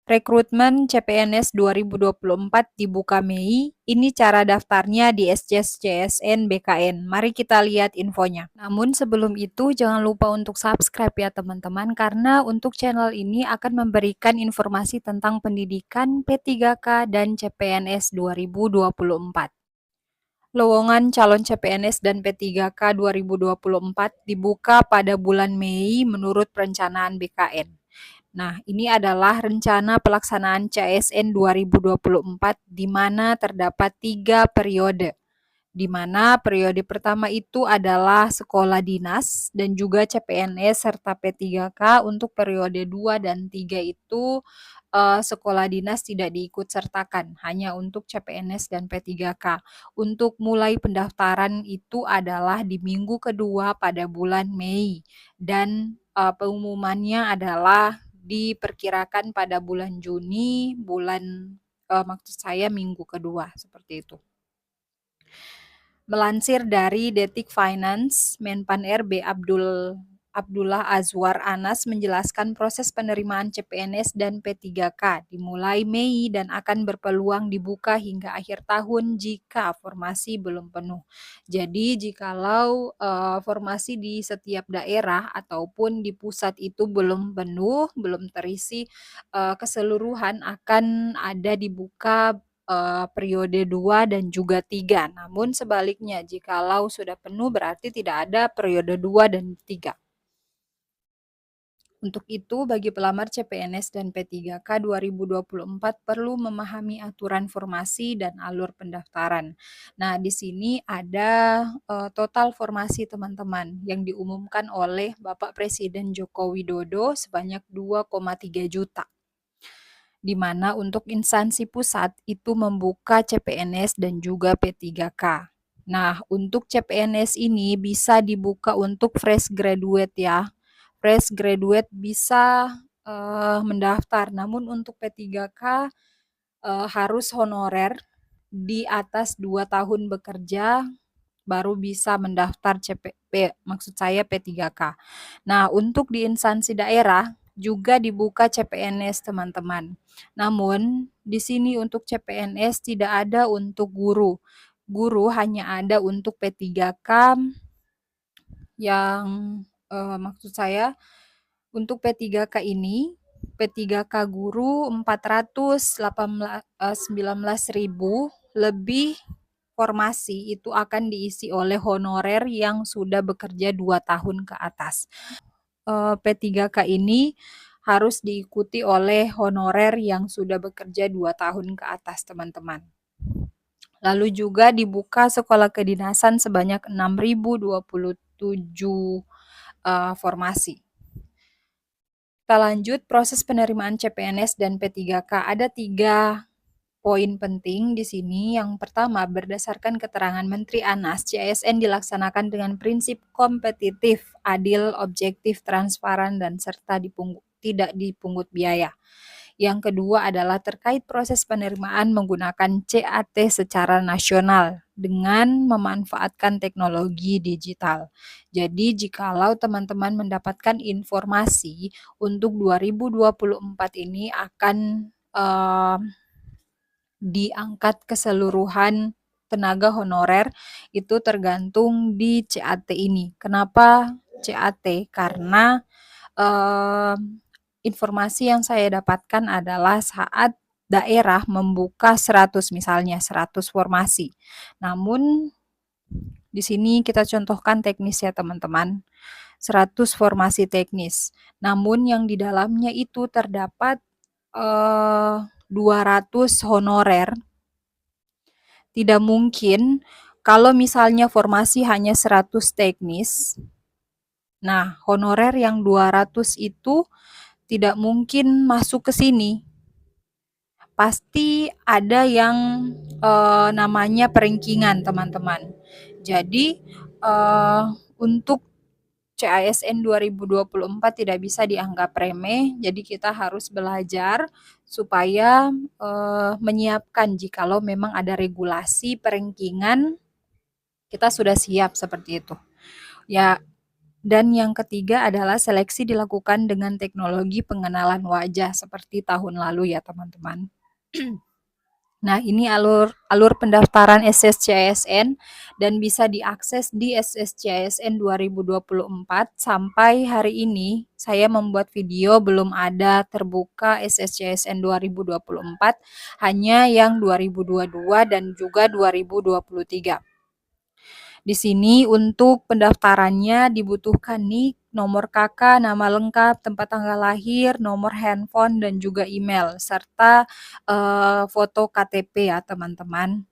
Rekrutmen CPNS 2024 dibuka Mei. Ini cara daftarnya di SCS CSN BKN. Mari kita lihat infonya. Namun sebelum itu jangan lupa untuk subscribe ya teman-teman, karena untuk channel ini akan memberikan informasi tentang pendidikan P3K dan CPNS 2024. Lowongan calon CPNS dan P3K 2024 dibuka pada bulan Mei menurut perencanaan BKN. Nah, ini adalah rencana pelaksanaan CSN 2024 di mana terdapat 3 periode. Di mana periode pertama itu adalah sekolah dinas dan juga CPNS serta P3K. Untuk periode 2 dan 3 itu sekolah dinas tidak diikut sertakan, hanya untuk CPNS dan P3K. Untuk mulai pendaftaran itu adalah di minggu kedua pada bulan Mei dan pengumumannya adalah diperkirakan pada bulan Juni, maksud saya minggu kedua, seperti itu. Melansir dari Detik Finance, Menpan RB Abdullah Azwar Anas menjelaskan proses penerimaan CPNS dan P3K dimulai Mei dan akan berpeluang dibuka hingga akhir tahun jika formasi belum penuh. Jadi jikalau formasi di setiap daerah ataupun di pusat itu belum penuh, belum terisi keseluruhan, akan ada dibuka periode 2 dan juga 3. Namun sebaliknya, jikalau sudah penuh berarti tidak ada periode 2 dan 3. Untuk itu, bagi pelamar CPNS dan P3K 2024 perlu memahami aturan formasi dan alur pendaftaran. Nah, di sini ada total formasi teman-teman yang diumumkan oleh Bapak Presiden Joko Widodo sebanyak 2,3 juta. Di mana untuk instansi pusat itu membuka CPNS dan juga P3K. Nah, untuk CPNS ini bisa dibuka untuk fresh graduate ya. Fresh graduate bisa mendaftar, namun untuk P3K harus honorer di atas 2 tahun bekerja baru bisa mendaftar maksud saya P3K. Nah, untuk di instansi daerah juga dibuka CPNS teman-teman. Namun di sini untuk CPNS tidak ada untuk guru. Guru hanya ada untuk P3K yang maksud saya untuk P3K ini P3K guru 419.000 lebih formasi itu akan diisi oleh honorer yang sudah bekerja 2 tahun ke atas. P3K ini harus diikuti oleh honorer yang sudah bekerja 2 tahun ke atas, teman-teman. Lalu juga dibuka sekolah kedinasan sebanyak 6.027 formasi. Kita lanjut proses penerimaan CPNS dan P3K. Ada 3 poin penting di sini. Yang pertama, berdasarkan keterangan Menteri Anas, CSN dilaksanakan dengan prinsip kompetitif, adil, objektif, transparan, dan serta tidak dipungut biaya. Yang kedua adalah terkait proses penerimaan menggunakan CAT secara nasional dengan memanfaatkan teknologi digital. Jadi jikalau teman-teman mendapatkan informasi untuk 2024 ini akan diangkat keseluruhan tenaga honorer, itu tergantung di CAT ini. Kenapa CAT? Karena informasi yang saya dapatkan adalah saat daerah membuka 100 misalnya 100 formasi. Namun di sini kita contohkan teknis ya teman-teman. 100 formasi teknis. Namun yang di dalamnya itu terdapat 200 honorer. Tidak mungkin kalau misalnya formasi hanya 100 teknis. Nah, honorer yang 200 itu tidak mungkin masuk ke sini. Pasti ada yang namanya perankingan, teman-teman. Jadi untuk CASN 2024 tidak bisa dianggap remeh, jadi kita harus belajar supaya menyiapkan jikalau memang ada regulasi perankingan, kita sudah siap seperti itu. Ya, Dan yang ketiga adalah seleksi dilakukan dengan teknologi pengenalan wajah seperti tahun lalu ya teman-teman. Nah, ini alur pendaftaran SSCSN dan bisa diakses di SSCSN 2024. Sampai hari ini saya membuat video belum ada terbuka SSCSN 2024, hanya yang 2022 dan juga 2023. Di sini untuk pendaftarannya dibutuhkan nik, nomor KK, nama lengkap, tempat tanggal lahir, nomor handphone, dan juga email, serta foto KTP ya teman-teman.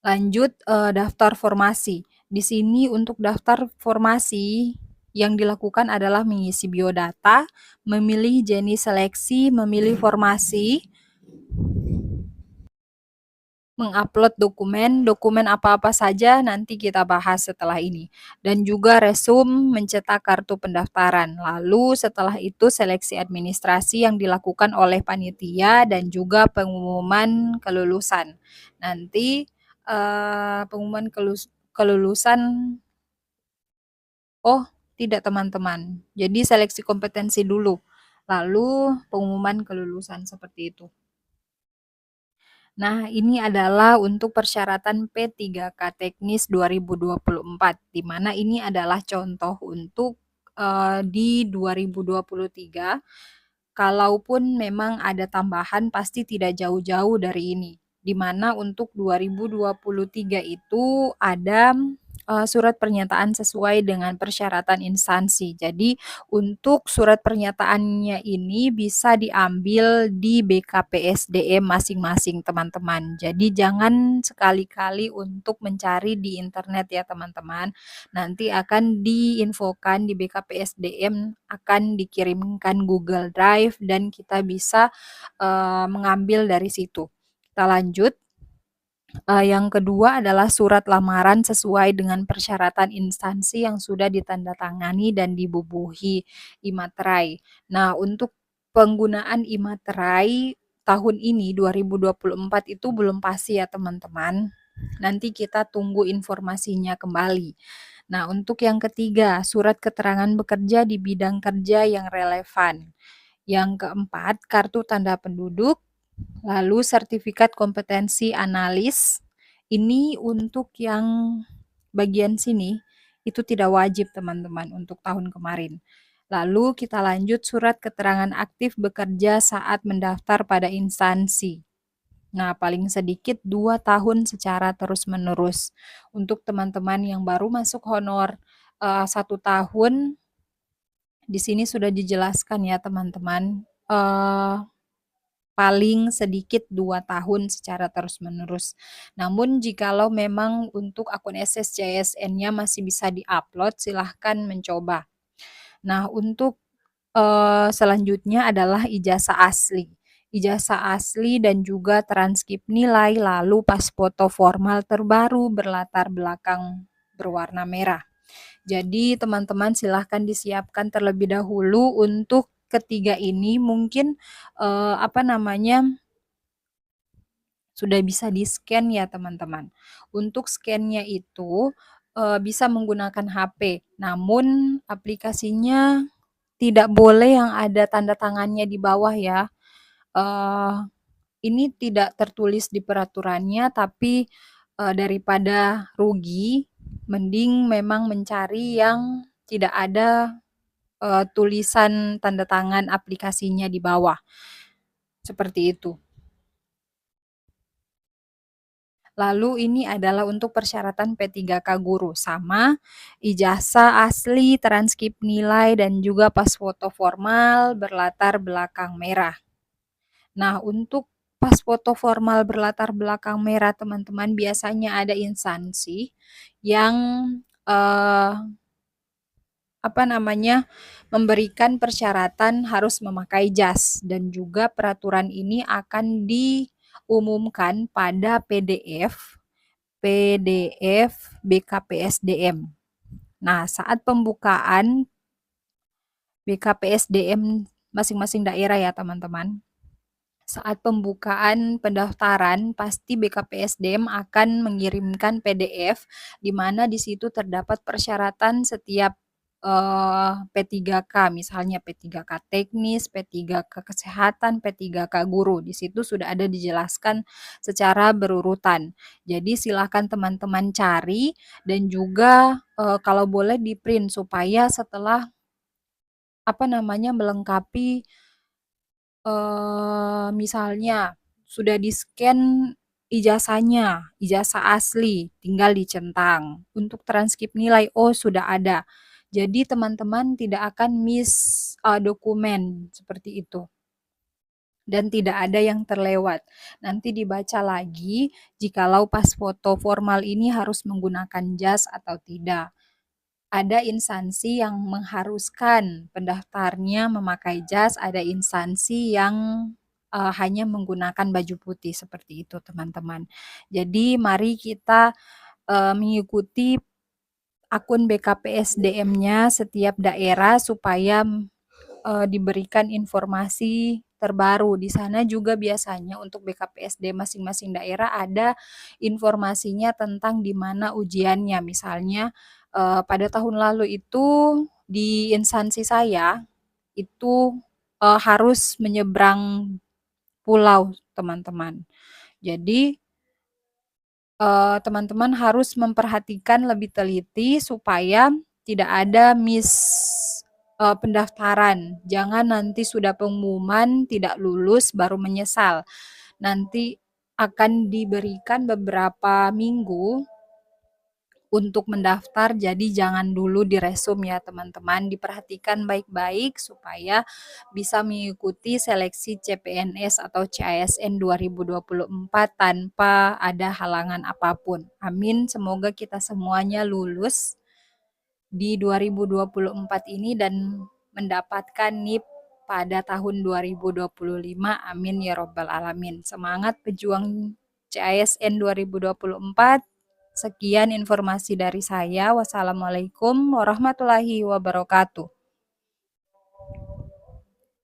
Lanjut daftar formasi. Di sini untuk daftar formasi yang dilakukan adalah mengisi biodata, memilih jenis seleksi, memilih formasi, mengupload dokumen apa-apa saja nanti kita bahas setelah ini. Dan juga resume, mencetak kartu pendaftaran. Lalu setelah itu seleksi administrasi yang dilakukan oleh panitia dan juga pengumuman kelulusan. Nanti pengumuman kelulusan, oh tidak teman-teman. Jadi seleksi kompetensi dulu. Lalu pengumuman kelulusan seperti itu. Nah, ini adalah untuk persyaratan P3K Teknis 2024, di mana ini adalah contoh untuk di 2023. Kalaupun memang ada tambahan, pasti tidak jauh-jauh dari ini. Di mana untuk 2023 itu ada surat pernyataan sesuai dengan persyaratan instansi. Jadi untuk surat pernyataannya ini bisa diambil di BKPSDM masing-masing teman-teman. Jadi jangan sekali-kali untuk mencari di internet ya teman-teman. Nanti akan diinfokan di BKPSDM, akan dikirimkan Google Drive dan kita bisa mengambil dari situ. Kita lanjut. Yang kedua adalah surat lamaran sesuai dengan persyaratan instansi yang sudah ditandatangani dan dibubuhi imaterai. Nah, untuk penggunaan imaterai tahun ini 2024 itu belum pasti ya teman-teman. Nanti kita tunggu informasinya kembali. Nah, untuk yang ketiga, surat keterangan bekerja di bidang kerja yang relevan. Yang keempat, kartu tanda penduduk. Lalu sertifikat kompetensi analis, ini untuk yang bagian sini itu tidak wajib teman-teman untuk tahun kemarin. Lalu kita lanjut surat keterangan aktif bekerja saat mendaftar pada instansi. Nah, paling sedikit 2 tahun secara terus-menerus. Untuk teman-teman yang baru masuk honor 1 tahun, di sini sudah dijelaskan ya teman-teman. Paling sedikit 2 tahun secara terus-menerus. Namun jikalau memang untuk akun SSCSN-nya masih bisa di-upload, silahkan mencoba. Nah, untuk selanjutnya adalah ijazah asli. Ijazah asli dan juga transkrip nilai, lalu pas foto formal terbaru berlatar belakang berwarna merah. Jadi teman-teman silahkan disiapkan terlebih dahulu untuk ketiga ini. Mungkin sudah bisa di-scan ya teman-teman. Untuk scan-nya itu bisa menggunakan HP, namun aplikasinya tidak boleh yang ada tanda tangannya di bawah ya. Ini tidak tertulis di peraturannya, tapi daripada rugi, mending memang mencari yang tidak ada tulisan tanda tangan aplikasinya di bawah. Seperti itu. Lalu ini adalah untuk persyaratan P3K guru, sama ijazah asli, transkrip nilai, dan juga pas foto formal berlatar belakang merah. Nah, untuk pas foto formal berlatar belakang merah teman-teman, biasanya ada instansi yang memberikan persyaratan harus memakai jas, dan juga peraturan ini akan diumumkan pada PDF BKPSDM. Nah, saat pembukaan BKPSDM masing-masing daerah ya teman-teman. Saat pembukaan pendaftaran, pasti BKPSDM akan mengirimkan PDF, di mana di situ terdapat persyaratan setiap P3K, misalnya P3K teknis, P3K kesehatan, P3K guru. Di situ sudah ada dijelaskan secara berurutan. Jadi silakan teman-teman cari dan juga kalau boleh di-print supaya setelah melengkapi misalnya sudah di-scan ijazahnya, ijazah asli, tinggal dicentang. Untuk transkrip nilai, oh sudah ada. Jadi teman-teman tidak akan miss dokumen seperti itu. Dan tidak ada yang terlewat. Nanti dibaca lagi jikalau pas foto formal ini harus menggunakan jas atau tidak. Ada instansi yang mengharuskan pendaftarnya memakai jas, ada instansi yang hanya menggunakan baju putih seperti itu, teman-teman. Jadi mari kita mengikuti akun BKPSDM-nya setiap daerah supaya diberikan informasi terbaru. Di sana juga biasanya untuk BKPSD masing-masing daerah ada informasinya tentang di mana ujiannya. Misalnya pada tahun lalu itu di instansi saya itu harus menyeberang pulau, teman-teman. Jadi teman-teman harus memperhatikan lebih teliti supaya tidak ada miss pendaftaran. Jangan nanti sudah pengumuman tidak lulus baru menyesal. Nanti akan diberikan beberapa minggu untuk mendaftar, jadi jangan dulu diresum ya teman-teman, diperhatikan baik-baik supaya bisa mengikuti seleksi CPNS atau CASN 2024 tanpa ada halangan apapun. Amin, semoga kita semuanya lulus di 2024 ini dan mendapatkan NIP pada tahun 2025. Amin ya robbal alamin. Semangat pejuang CASN 2024. Sekian informasi dari saya. Wassalamualaikum warahmatullahi wabarakatuh.